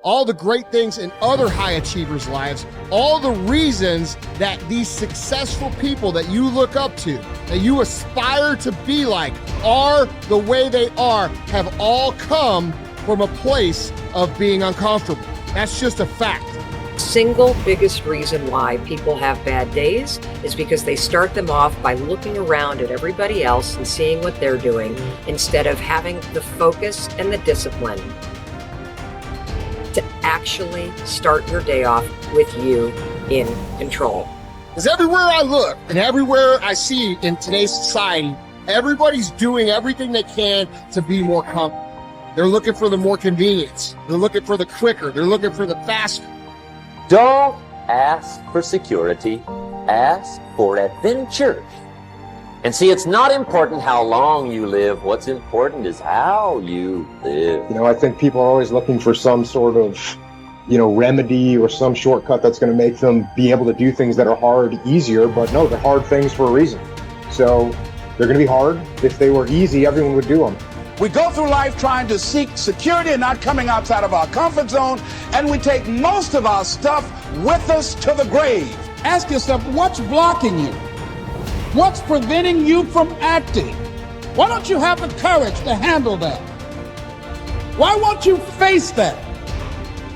all the great things in other high achievers' lives, all the reasons that these successful people that you look up to, that you aspire to be like, are the way they are, have all come from a place of being uncomfortable. That's just a fact. Single biggest reason why people have bad days is because they start them off by looking around at everybody else and seeing what they're doing instead of having the focus and the discipline to actually start your day off with you in control. Because everywhere I look and everywhere I see in today's society, everybody's doing everything they can to be more comfortable. They're looking for the more convenience. They're looking for the quicker. They're looking for the faster. Don't ask for security, ask for adventure. And see, it's not important how long you live. What's important is how you live. I think people are always looking for some sort of, remedy or some shortcut that's going to make them be able to do things that are hard easier. But no, they're hard things for a reason. So they're going to be hard. If they were easy, everyone would do them. We go through life trying to seek security and not coming outside of our comfort zone, and we take most of our stuff with us to the grave. Ask yourself, what's blocking you? What's preventing you from acting? Why don't you have the courage to handle that? Why won't you face that?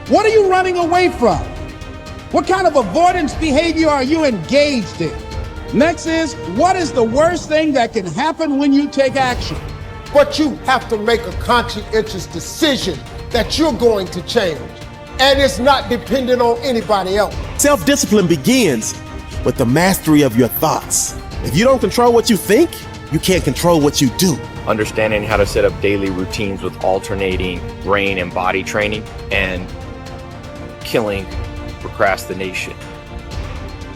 What are you running away from? What kind of avoidance behavior are you engaged in? Next is, what is the worst thing that can happen when you take action? But you have to make a conscientious decision that you're going to change. And it's not dependent on anybody else. Self-discipline begins with the mastery of your thoughts. If you don't control what you think, you can't control what you do. Understanding how to set up daily routines with alternating brain and body training and killing procrastination.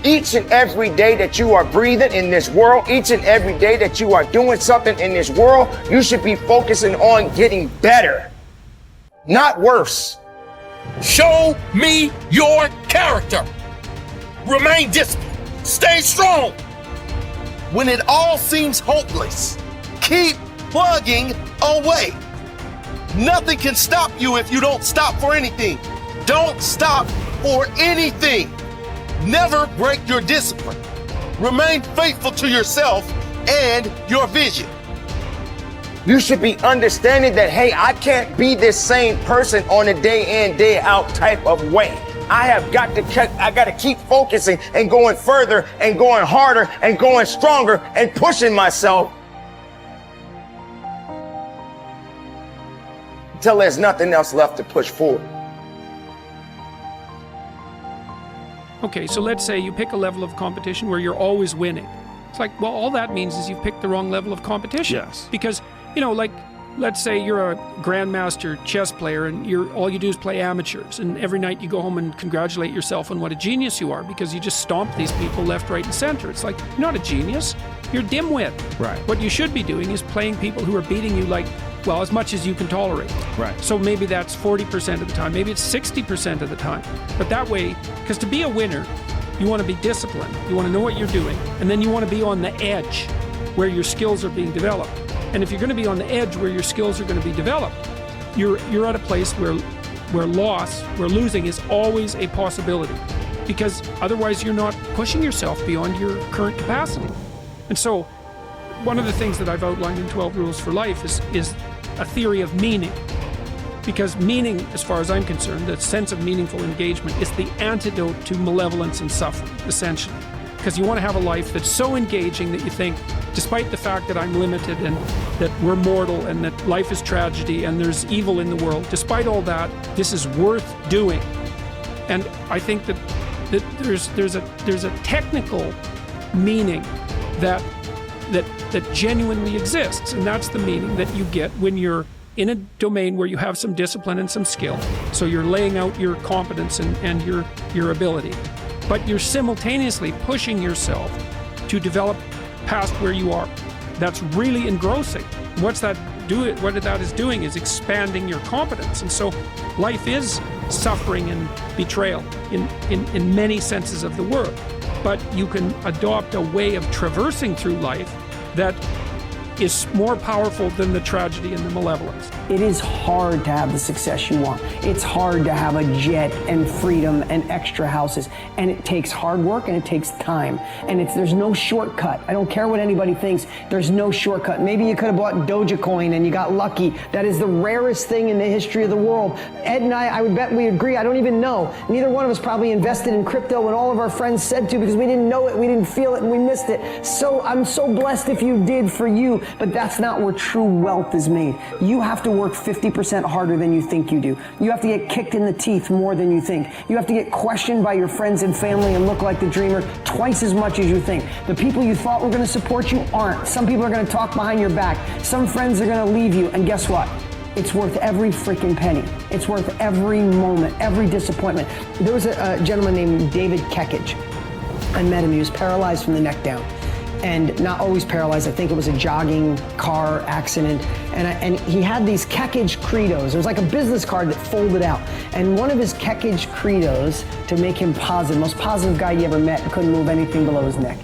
Each and every day that you are breathing in this world, each and every day that you are doing something in this world, you should be focusing on getting better, not worse. Show me your character. Remain disciplined. Stay strong. When it all seems hopeless, keep plugging away. Nothing can stop you if you don't stop for anything. Don't stop for anything. Never break your discipline. Remain faithful to yourself and your vision. You should be understanding that, hey, I can't be this same person on a day in, day out type of way. I got to keep focusing and going further and going harder and going stronger and pushing myself until there's nothing else left to push forward. Okay, so let's say you pick a level of competition where you're always winning. It's like, well, all that means is you've picked the wrong level of competition. Yes. Because, let's say you're a grandmaster chess player and all you do is play amateurs, and every night you go home and congratulate yourself on what a genius you are because you just stomp these people left, right, and center. It's like, you're not a genius, you're a dimwit. Right. What you should be doing is playing people who are beating you as much as you can tolerate. Right. So maybe that's 40% of the time, maybe it's 60% of the time. But that way, because to be a winner, you want to be disciplined, you want to know what you're doing, and then you want to be on the edge where your skills are being developed. And if you're going to be on the edge where your skills are going to be developed, you're at a place where losing is always a possibility, because otherwise you're not pushing yourself beyond your current capacity. And so one of the things that I've outlined in 12 Rules for Life is a theory of meaning. Because meaning, as far as I'm concerned, the sense of meaningful engagement is the antidote to malevolence and suffering, essentially. Because you want to have a life that's so engaging that you think, despite the fact that I'm limited and that we're mortal and that life is tragedy and there's evil in the world, despite all that, this is worth doing. And I think that there's a technical meaning that genuinely exists, and that's the meaning that you get when you're in a domain where you have some discipline and some skill. So you're laying out your competence and your ability, but you're simultaneously pushing yourself to develop past where you are. That's really engrossing. What that is doing is expanding your competence. And so life is suffering and betrayal in many senses of the word. But you can adopt a way of traversing through life that is more powerful than the tragedy and the malevolence. It is hard to have the success you want. It's hard to have a jet and freedom and extra houses. And it takes hard work and it takes time. And there's no shortcut. I don't care what anybody thinks. There's no shortcut. Maybe you could have bought Dogecoin and you got lucky. That is the rarest thing in the history of the world. Ed and I would bet we agree. I don't even know. Neither one of us probably invested in crypto when all of our friends said to, because we didn't know it, we didn't feel it, and we missed it. So I'm so blessed if you did for you, but that's not where true wealth is made. You have to work 50% harder than you think you do. You have to get kicked in the teeth more than you think. You have to get questioned by your friends and family and look like the dreamer twice as much as you think. The people you thought were going to support you aren't. Some people are going to talk behind your back. Some friends are going to leave you, and guess what? It's worth every freaking penny. It's worth every moment, every disappointment. There was a gentleman named David Kekich. I met him. He was paralyzed from the neck down. And not always paralyzed. I think it was a jogging car accident. And he had these Kekich credos. It was like a business card that folded out. And one of his Kekich credos, to make him positive, most positive guy you ever met, couldn't move anything below his neck,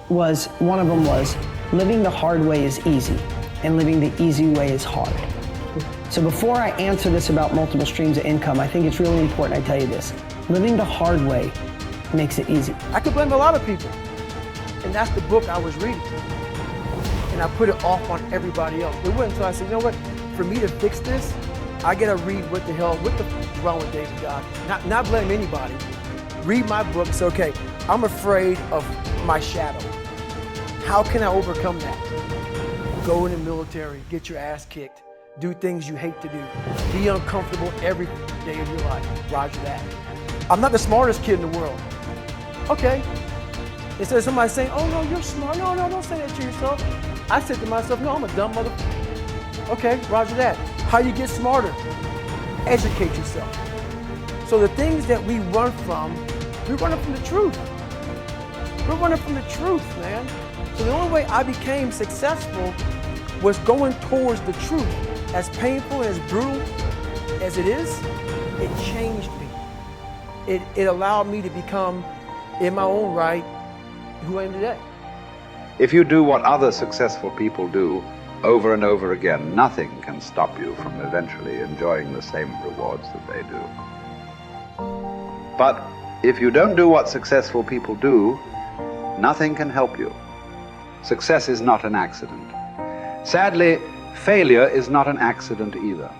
one of them was, living the hard way is easy, and living the easy way is hard. So before I answer this about multiple streams of income, I think it's really important I tell you this. Living the hard way makes it easy. I could blame a lot of people. And that's the book I was reading. And I put it off on everybody else. It wasn't until I said, you know what, for me to fix this, I gotta read what the f is wrong with David Goggins. Not blame anybody. Read my book and say, okay, I'm afraid of my shadow. How can I overcome that? Go in the military, get your ass kicked, do things you hate to do, be uncomfortable every day of your life. Roger that. I'm not the smartest kid in the world. Okay. Instead of somebody saying, oh no, you're smart. No, don't say that to yourself. I said to myself, no, I'm a dumb motherfucker. Okay, roger that. How you get smarter? Educate yourself. So the things that we run from, we're running from the truth. We're running from the truth, man. So the only way I became successful was going towards the truth. As painful and as brutal as it is, it changed me. It allowed me to become, in my own right, who I am today. If you do what other successful people do over and over again, nothing can stop you from eventually enjoying the same rewards that they do. But if you don't do what successful people do, nothing can help you. Success is not an accident. Sadly, failure is not an accident either.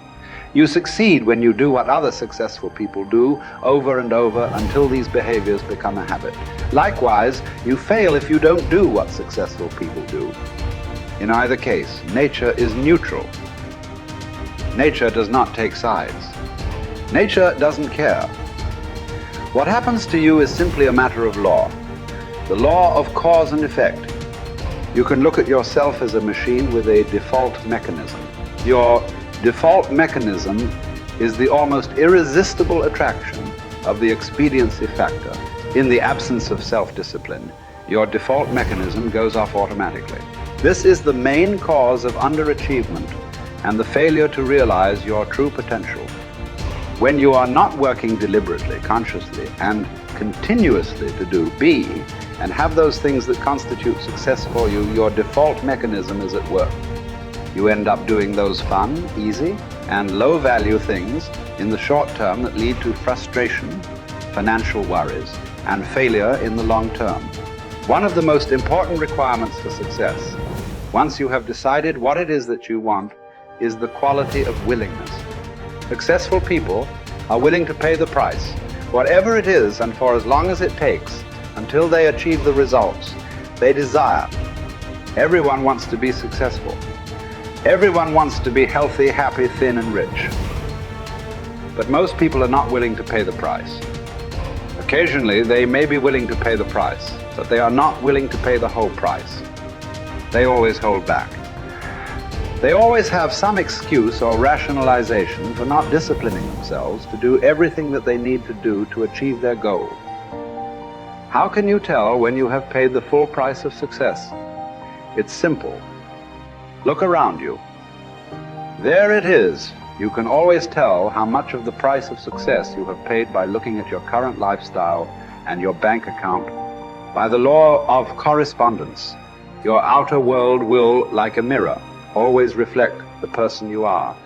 You succeed when you do what other successful people do over and over until these behaviors become a habit. Likewise, you fail if you don't do what successful people do. In either case, nature is neutral. Nature does not take sides. Nature doesn't care. What happens to you is simply a matter of law. The law of cause and effect. You can look at yourself as a machine with a default mechanism. Your default mechanism is the almost irresistible attraction of the expediency factor. In the absence of self-discipline, your default mechanism goes off automatically. This is the main cause of underachievement and the failure to realize your true potential. When you are not working deliberately, consciously, and continuously to be and have those things that constitute success for you, your default mechanism is at work. You end up doing those fun, easy, and low-value things in the short term that lead to frustration, financial worries, and failure in the long term. One of the most important requirements for success, once you have decided what it is that you want, is the quality of willingness. Successful people are willing to pay the price, whatever it is and for as long as it takes, until they achieve the results they desire. Everyone wants to be successful. Everyone wants to be healthy, happy, thin, and rich. But most people are not willing to pay the price. Occasionally, they may be willing to pay the price, but they are not willing to pay the whole price. They always hold back. They always have some excuse or rationalization for not disciplining themselves to do everything that they need to do to achieve their goal. How can you tell when you have paid the full price of success? It's simple. Look around you. There it is. You can always tell how much of the price of success you have paid by looking at your current lifestyle and your bank account. By the law of correspondence, Your outer world will, like a mirror, always reflect the person you are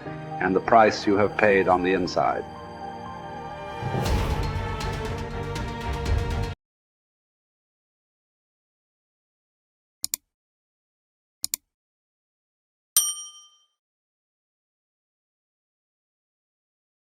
and the price you have paid on the inside.